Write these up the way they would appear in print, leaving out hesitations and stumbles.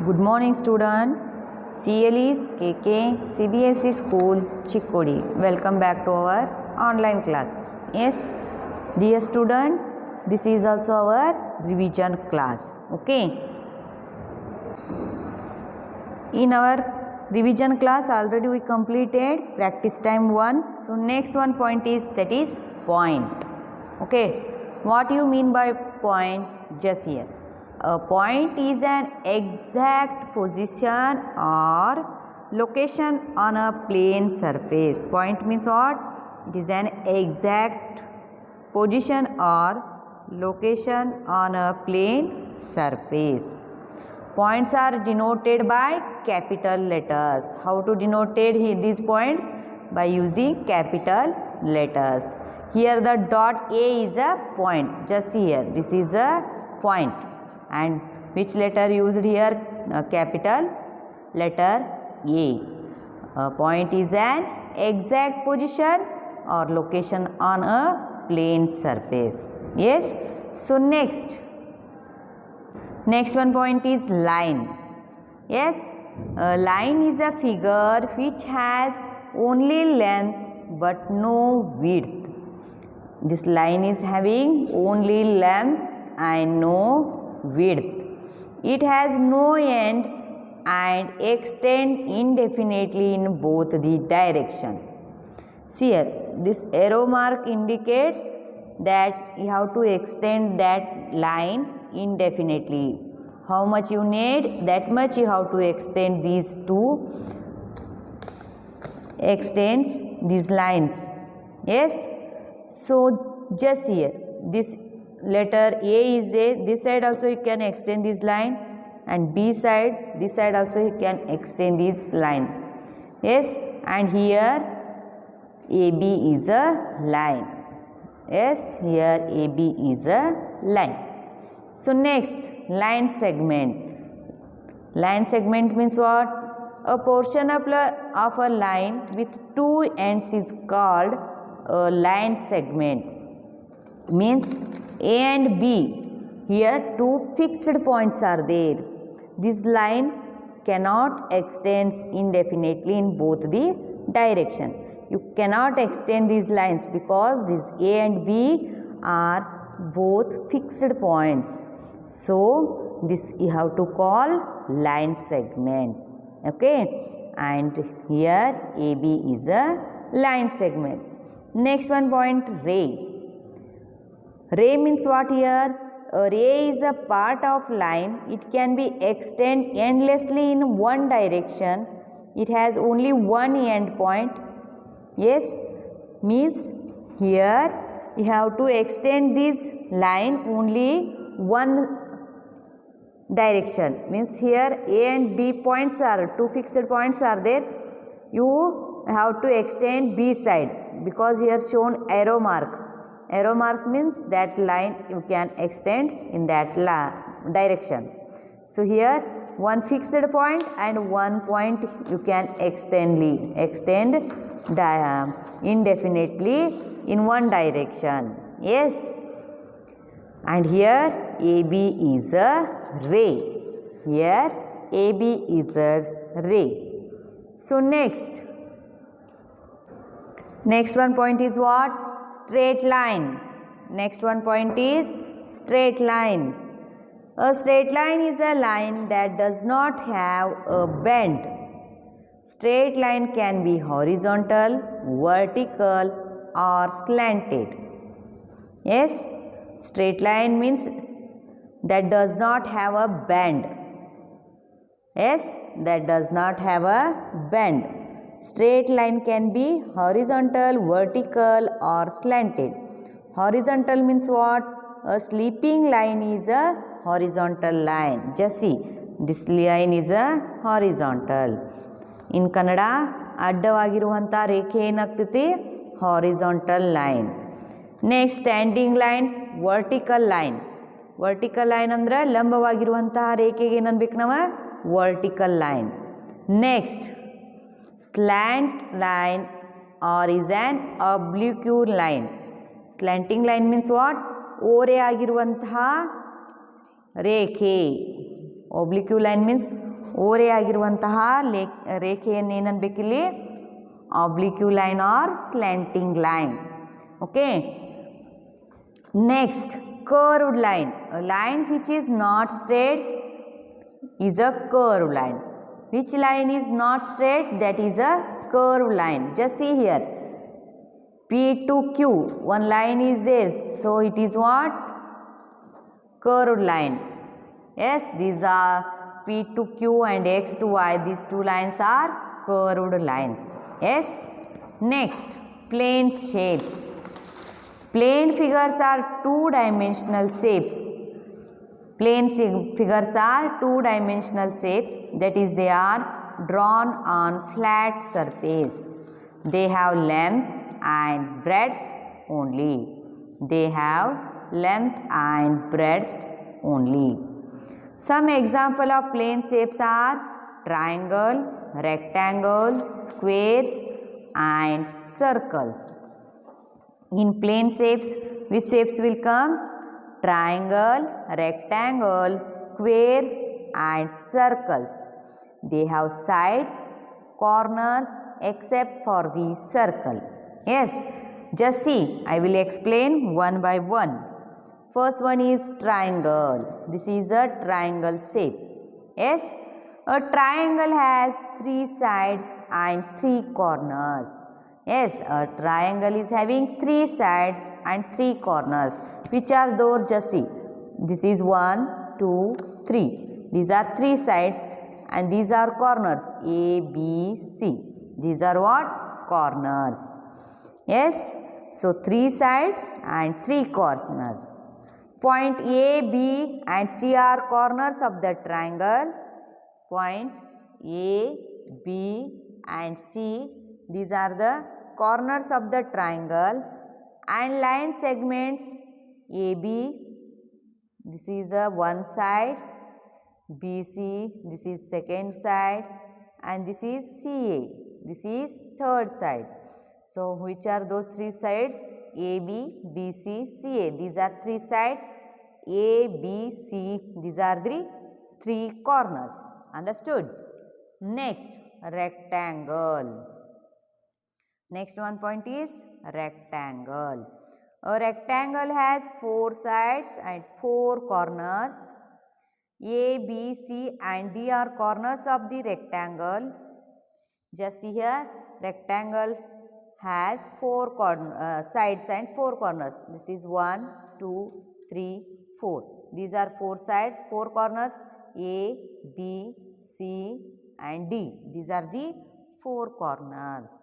Good morning student. CLE's KK CBSE School Chikkodi. Welcome back to our online class. Yes, dear student, this is also our revision class. Okay. In our revision class already we completed practice time 1. So next one point is that is point. Okay. What you mean by point? Just here. A point is an exact position or location on a plane surface. Point means what? It is an exact position or location on a plane surface. Points are denoted by capital letters. How to denote these points? By using capital letters. Here the dot A is a point. Just see here. This is a point. And which letter used here? Capital letter A. A point is an exact position or location on a plane surface. Yes. So next one point is line. Yes. A line is a figure which has only length but no width. This line is having only length and no width. It has no end and extend indefinitely in both the direction. See here, this arrow mark indicates that you have to extend that line indefinitely. How much you need, that much you have to extend these lines. Yes. So just here, this letter A is there. This side also you can extend this line, and B side, this side also you can extend this line. Yes. And here AB is a line. Yes. Here AB is a line. So next, line segment. Line segment means what? A portion of a line with two ends is called a line segment. Means A and B. Here two fixed points are there. This line cannot extend indefinitely in both the direction. You cannot extend these lines because these A and B are both fixed points. So this you have to call line segment. Okay. And here AB is a line segment. Next one point, ray. Ray means what here? A ray is a part of line. It can be extended endlessly in one direction. It has only one end point. Yes, means here you have to extend this line only one direction. Means here A and B points are two fixed points are there. You have to extend B side because here shown arrow marks. Arrow marks means that line you can extend in that direction. So here one fixed point and one point you can extend indefinitely in one direction. Yes. And here AB is a ray. Here AB is a ray. So next one point is what? Straight line. Next one point is straight line. A straight line is a line that does not have a bend. Straight line can be horizontal, vertical or slanted. Yes, straight line means that does not have a bend. Yes, that does not have a bend. Straight line can be horizontal, vertical or slanted. Horizontal means what? A sleeping line is a horizontal line. Just see, this line is a horizontal. In Kannada, ಅಡ್ಡವಾಗಿರುವಂಥ ರೇಖೆ ಏನಾಗ್ತೈತಿ? Horizontal line. Next, standing line, vertical line. Vertical line ಅಂದ್ರೆ ಲಂಬವಾಗಿರುವಂತಹ ರೇಖೆಗೆ ಏನನ್ಬೇಕು ನಾವು? Vertical line. Next, slant line or is an oblique line. Slanting line means what? ಓರೆಯಾಗಿರುವಂತಹ ರೇಖೆ. Oblique line means ಓರೆಯಾಗಿರುವಂತಹ ರೇಖೆಯನ್ನು ಏನನ್ಬೇಕಿಲ್ಲಿ oblique line or slanting line. Okay. Next, curved line. A line which is not straight is a curved line. Which line is not straight? That is a curved line. Just see here. P to Q. One line is there. So it is what? Curved line. Yes, these are P to Q and X to Y. These two lines are curved lines. Yes. Next, plane shapes. Plane figures are two-dimensional shapes. Plane figures are two-dimensional shapes. That is, they are drawn on flat surface. They have length and breadth only. They have length and breadth only. Some example of plane shapes are triangle, rectangle, squares and circles. In plane shapes, which shapes will come? Triangle, rectangle, squares and circles. They have sides, corners except for the circle. Yes, just see, I will explain one by one. First one is triangle. This is a triangle shape. Yes, a triangle has three sides and three corners. Yes, a triangle is having three sides and three corners. Which are those? Just see. This is 1, 2, 3. These are three sides and these are corners. A, B, C. These are what? Corners. Yes, so three sides and three corners. Point A, B and C are corners of the triangle. Point A, B and C, these are the corners of the triangle, and line segments AB, this is a one side, BC, this is second side, and this is CA, this is third side. So which are those three sides? AB, BC, CA. These are three sides. A, B, C, these are the three corners. Understood? Next, rectangle. Next one point is rectangle. A rectangle has four sides and four corners. A, B, C and D are corners of the rectangle. Just see here, rectangle has four sides and four corners. This is 1, 2, 3, 4. These are four sides, four corners. A, B, C and D. These are the four corners.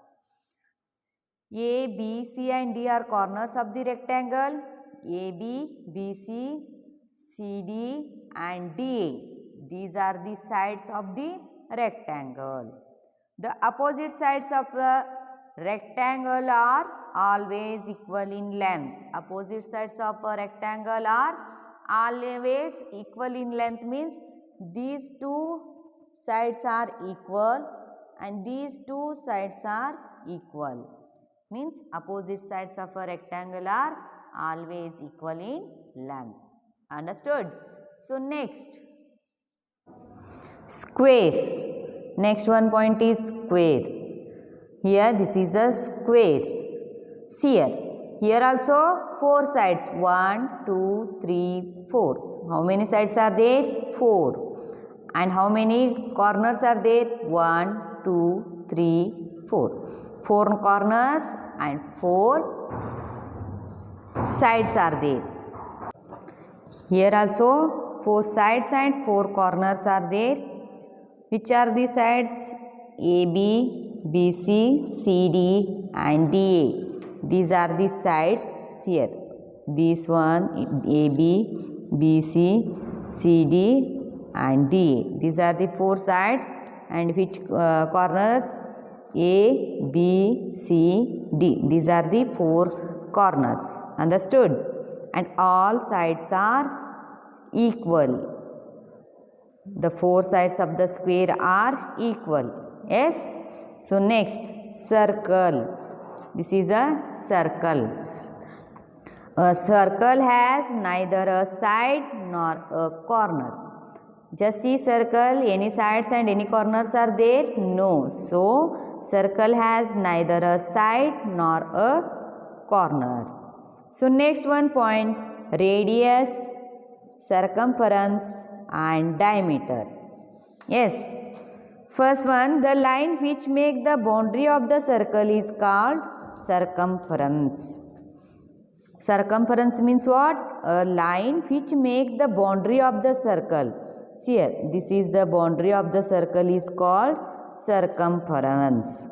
A, B, C and D are corners of the rectangle. A, B, B, C, C, D and D. These are the sides of the rectangle. The opposite sides of the rectangle are always equal in length. Opposite sides of a rectangle are always equal in length, means these two sides are equal and these two sides are equal. Means opposite sides of a rectangle are always equal in length. Understood? So next, square. Next one point is square. Here this is a square. See here also four sides. 1, 2, 3, 4. How many sides are there? 4. And how many corners are there? 1, 2, 3, 4. 4 corners and 4 sides are there. Here also 4 sides and 4 corners are there. Which are the sides? AB, BC, CD and DA. These are the sides here. This one AB, BC, CD and DA. These are the 4 sides, and which corners? A, B, C, D. These are the 4 corners. Understood? And all sides are equal. The 4 sides of the square are equal. Yes? So next, circle. This is a circle. A circle has neither a side nor a corner. Just see circle, any sides and any corners are there? No. So, circle has neither a side nor a corner. So, next one point, radius, circumference and diameter. Yes. First one, the line which make the boundary of the circle is called circumference. Circumference means what? A line which make the boundary of the circle. See here, this is the boundary of the circle is called circumference.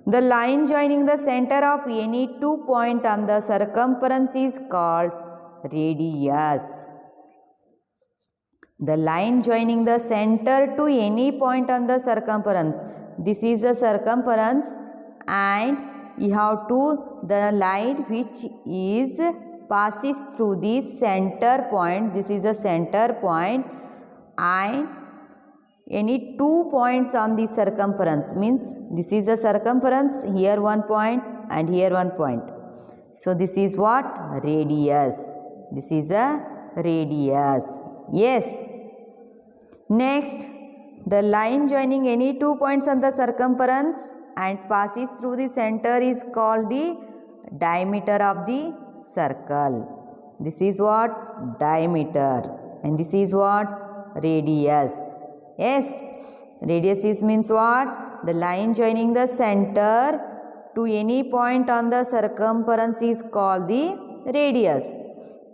The line joining the center of any 2 points on the circumference is called radius. The line joining the center to any point on the circumference. This is the circumference, and you have to the line which is passes through the center point. This is a center point, and any 2 points on the circumference means this is a circumference, here 1 point and here 1 point. So this is what? Radius. This is a radius. Yes. Next, the line joining any 2 points on the circumference and passes through the center is called the diameter of the circle. This is what? Diameter. And this is what? Radius. Yes. Radius is means what? The line joining the center to any point on the circumference is called the radius.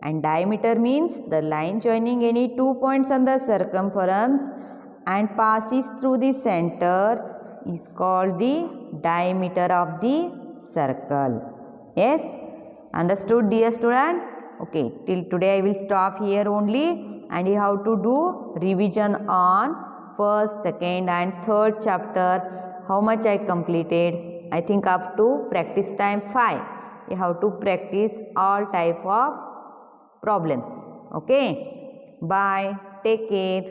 And diameter means the line joining any 2 points on the circumference and passes through the center is called the diameter of the circle. Yes? Understood, dear student? Okay, till today I will stop here only, and you have to do revision on first, second and third chapter. How much I completed? I think up to practice time 5. You have to practice all type of problems. Okay, bye, take care.